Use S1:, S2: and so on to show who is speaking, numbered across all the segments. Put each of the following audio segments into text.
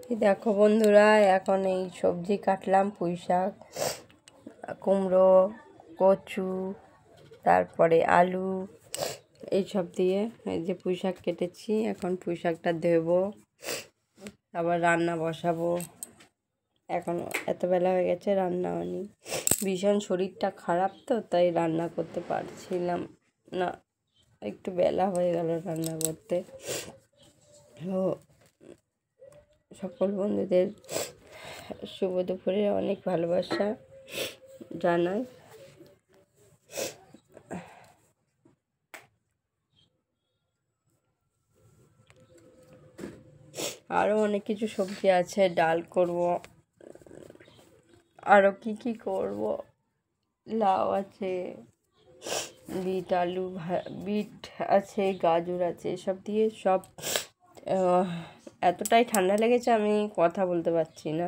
S1: দেখো বন্ধুরা, এখন এই সবজি কাটলাম, পুঁই শাক, কুমড়ো, কচু, তারপরে আলু, এইসব দিয়ে এই যে পুঁই শাক কেটেছি। এখন পুঁই শাকটা দেবো, আবার রান্না বসাবো। এখন এত বেলা হয়ে গেছে, রান্না হয়নি। ভীষণ শরীরটা খারাপ, তো তাই রান্না করতে পারছিলাম না, একটু বেলা হয়ে গেল রান্না করতে। তো সকল বন্ধুদের শুভ দুপুরে অনেক ভালোবাসা জানাই। আরও অনেক কিছু সবজি আছে, ডাল করব, আরও কি করব, লাউ আছে, বিট আছে, গাজর আছে, এসব দিয়ে সব। এতটাই ঠান্ডা লেগেছে আমি কথা বলতে পারছি না,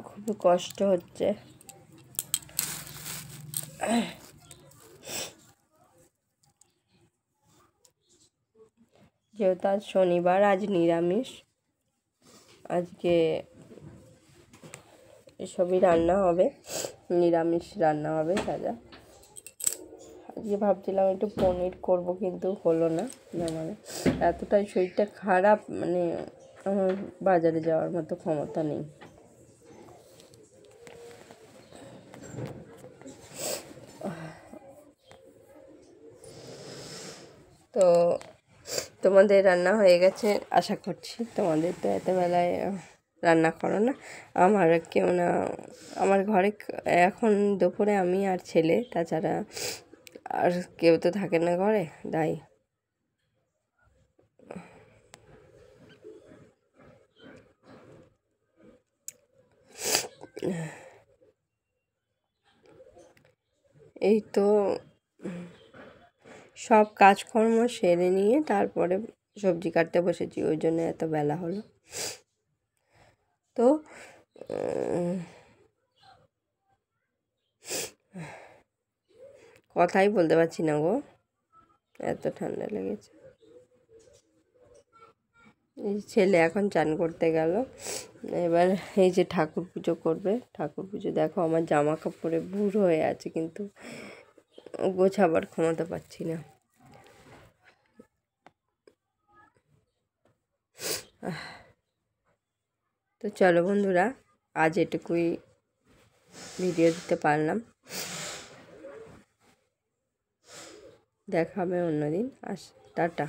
S1: খুবই কষ্ট হচ্ছে। যেহেতু আজ শনিবার, আজ নিরামিষ, আজকে এসবই রান্না হবে, নিরামিষ রান্না হবে তাজা। আজকে ভাবছিলাম একটু পনির করব, কিন্তু হলো না। মানে এতটাই শরীরটা খারাপ, মানে আমার বাজারে যাওয়ার মতো ক্ষমতা নেই। তো তোমাদের রান্না হয়ে গেছে আশা করছি। তোমাদের তো এত বেলায় রান্না করো না, আমার কেউ না, আমার ঘরে এখন দুপুরে আমি আর ছেলে, তাছাড়া আর কেউ তো থাকে না ঘরে, তাই। এই তো সব কাজকর্ম সেরে নিয়ে তারপরে সবজি কাটতে বসেছি, ওই জন্য এত বেলা হলো। তো কথাই বলতে পারছি না গো, এত ঠান্ডা লেগেছে। এই ছেলে এখন চান করতে গেল, এবার এই যে ঠাকুর পুজো করবে। ঠাকুর পুজো দেখো, আমার জামা কাপড়ে বুড়ো হয়ে আছে, কিন্তু গোছাবার ক্ষমতা পাচ্ছি না। তো চলো বন্ধুরা, আজ এটুকুই ভিডিও দিতে পারলাম। দেখা হবে অন্যদিন। টাটা।